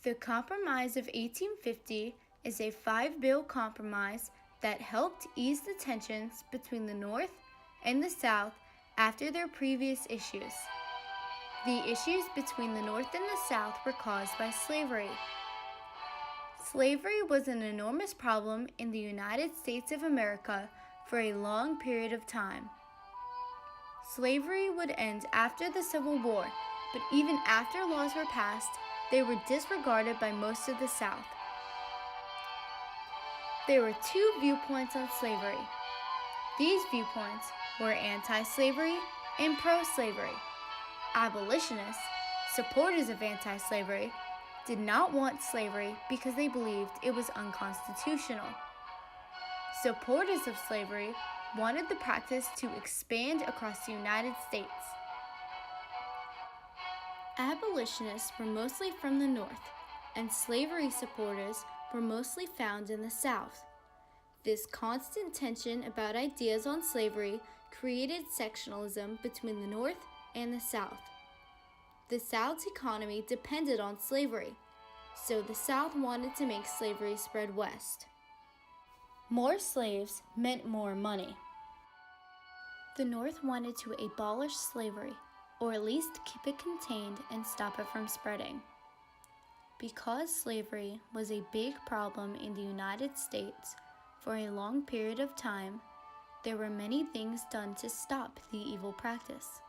The Compromise of 1850 is a five-bill compromise that helped ease the tensions between the North and the South after their previous issues. The issues between the North and the South were caused by slavery. Slavery was an enormous problem in the United States of America for a long period of time. Slavery would end after the Civil War, but even after laws were passed, they were disregarded by most of the South. There were two viewpoints on slavery. These viewpoints were anti-slavery and pro-slavery. Abolitionists, supporters of anti-slavery, did not want slavery because they believed it was unconstitutional. Supporters of slavery wanted the practice to expand across the United States. Abolitionists were mostly from the North, and slavery supporters were mostly found in the South. This constant tension about ideas on slavery created sectionalism between the North and the South. The South's economy depended on slavery, so the South wanted to make slavery spread west. More slaves meant more money. The North wanted to abolish slavery, or at least keep it contained and stop it from spreading. Because slavery was a big problem in the United States for a long period of time, there were many things done to stop the evil practice.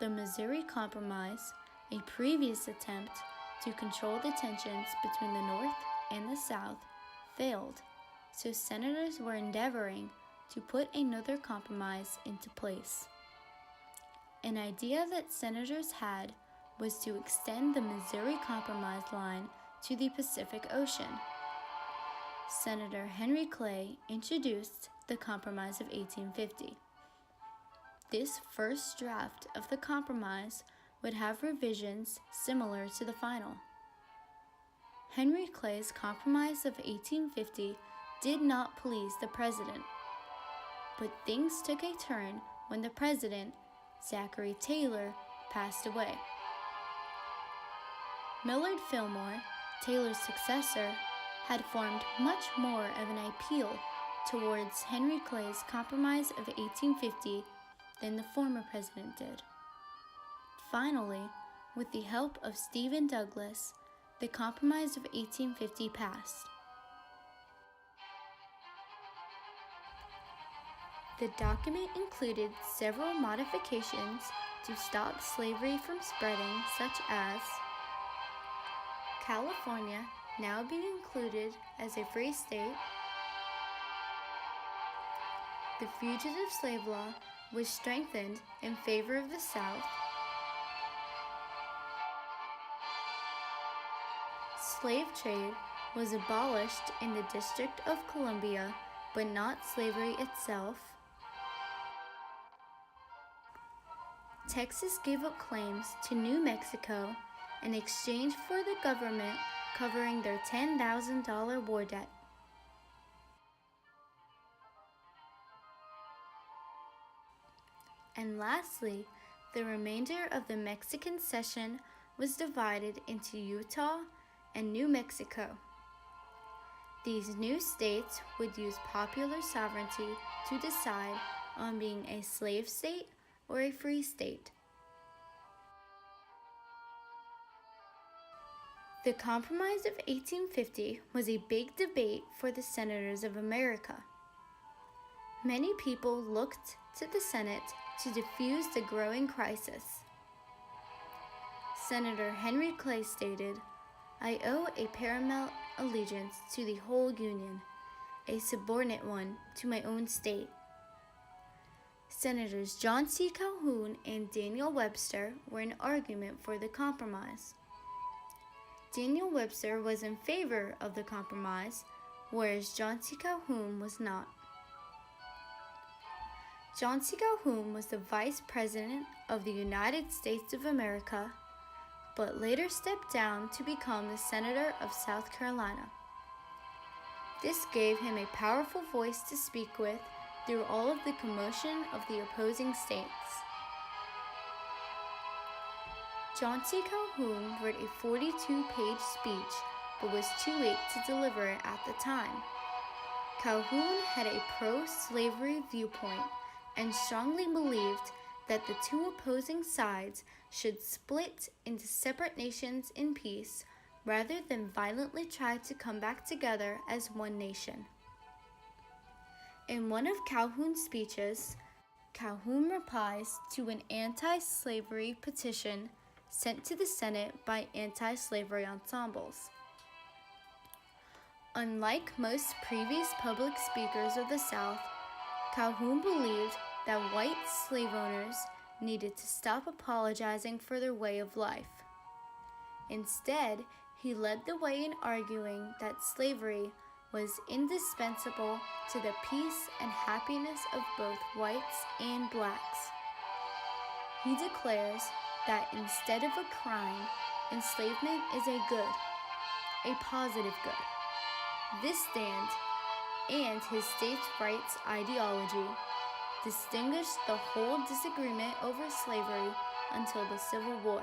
The Missouri Compromise, a previous attempt to control the tensions between the North and the South, failed, so senators were endeavoring to put another compromise into place. An idea that senators had was to extend the Missouri Compromise line to the Pacific Ocean. Senator Henry Clay introduced the Compromise of 1850. This first draft of the compromise would have revisions similar to the final. Henry Clay's Compromise of 1850 did not please the president, but things took a turn when the president, Zachary Taylor, passed away. Millard Fillmore, Taylor's successor, had formed much more of an appeal towards Henry Clay's Compromise of 1850 than the former president did. Finally, with the help of Stephen Douglas, the Compromise of 1850 passed. The document included several modifications to stop slavery from spreading, such as California now being included as a free state, the fugitive slave law was strengthened in favor of the South, slave trade was abolished in the District of Columbia, but not slavery itself, Texas gave up claims to New Mexico in exchange for the government covering their $10,000 war debt. And lastly, the remainder of the Mexican cession was divided into Utah and New Mexico. These new states would use popular sovereignty to decide on being a slave state or a free state. The Compromise of 1850 was a big debate for the senators of America. Many people looked to the Senate to defuse the growing crisis. Senator Henry Clay stated, "I owe a paramount allegiance to the whole Union, a subordinate one to my own state." Senators John C. Calhoun and Daniel Webster were in argument for the compromise. Daniel Webster was in favor of the compromise, whereas John C. Calhoun was not. John C. Calhoun was the Vice President of the United States of America, but later stepped down to become the Senator of South Carolina. This gave him a powerful voice to speak with through all of the commotion of the opposing states. John C. Calhoun wrote a 42-page speech but was too late to deliver it at the time. Calhoun had a pro-slavery viewpoint and strongly believed that the two opposing sides should split into separate nations in peace rather than violently try to come back together as one nation. In one of Calhoun's speeches, Calhoun replies to an anti-slavery petition sent to the Senate by anti-slavery ensembles. Unlike most previous public speakers of the South, Calhoun believed that white slave owners needed to stop apologizing for their way of life. Instead, he led the way in arguing that slavery was indispensable to the peace and happiness of both whites and blacks. He declares that instead of a crime, enslavement is a good, a positive good. This stand and his states' rights ideology distinguished the whole disagreement over slavery until the Civil War.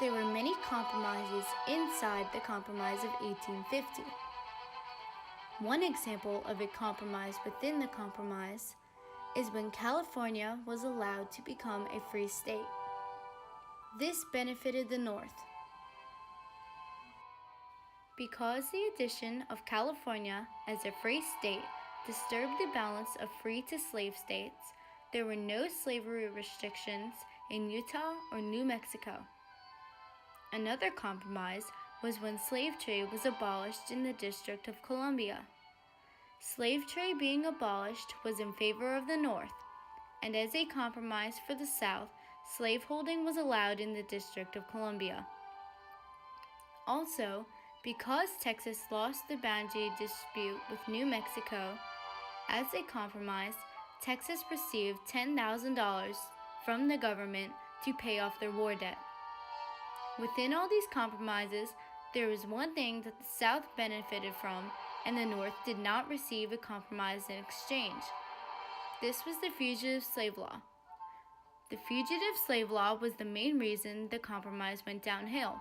There were many compromises inside the Compromise of 1850. One example of a compromise within the compromise is when California was allowed to become a free state. This benefited the North. Because the addition of California as a free state disturbed the balance of free to slave states, there were no slavery restrictions in Utah or New Mexico. Another compromise was when slave trade was abolished in the District of Columbia. Slave trade being abolished was in favor of the North, and as a compromise for the South, slaveholding was allowed in the District of Columbia. Also, because Texas lost the boundary dispute with New Mexico, as a compromise, Texas received $10,000 from the government to pay off their war debt. Within all these compromises, there was one thing that the South benefited from and the North did not receive a compromise in exchange. This was the Fugitive Slave Law. The Fugitive Slave Law was the main reason the compromise went downhill.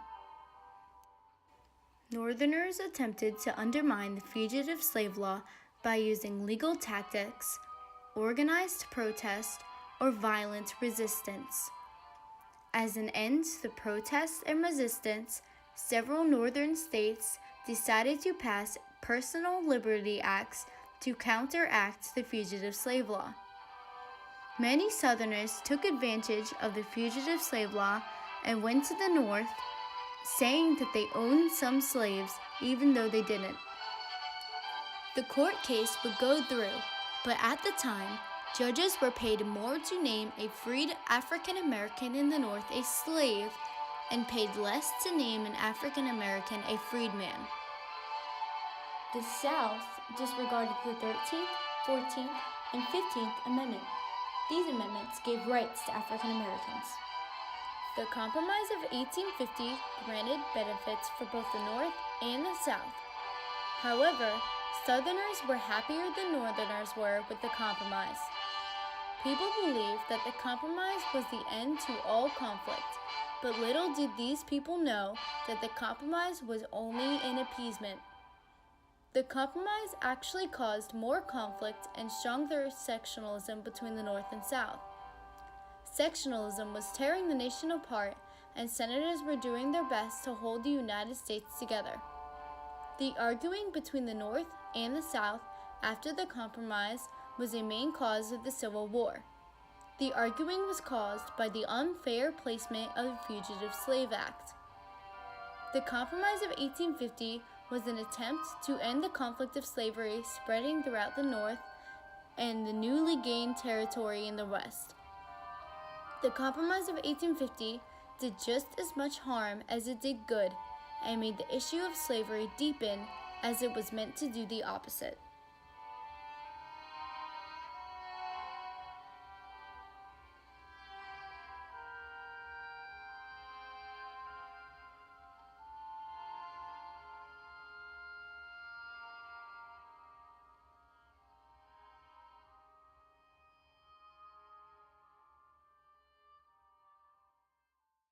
Northerners attempted to undermine the Fugitive Slave Law by using legal tactics, organized protest, or violent resistance. As an end to the protests and resistance, several northern states decided to pass personal liberty acts to counteract the Fugitive Slave Law. Many Southerners took advantage of the Fugitive Slave Law and went to the North, saying that they owned some slaves even though they didn't. The court case would go through, but at the time, judges were paid more to name a freed African American in the North a slave and paid less to name an African American a freedman. The South disregarded the 13th, 14th, and 15th Amendment. These amendments gave rights to African Americans. The Compromise of 1850 granted benefits for both the North and the South. However, Southerners were happier than Northerners were with the compromise. People believed that the compromise was the end to all conflict, but little did these people know that the compromise was only an appeasement. The compromise actually caused more conflict and stronger sectionalism between the North and South. Sectionalism was tearing the nation apart, and senators were doing their best to hold the United States together. The arguing between the North and the South after the compromise was a main cause of the Civil War. The arguing was caused by the unfair placement of the Fugitive Slave Act. The Compromise of 1850 was an attempt to end the conflict of slavery spreading throughout the North and the newly gained territory in the West. The Compromise of 1850 did just as much harm as it did good and made the issue of slavery deepen as it was meant to do the opposite.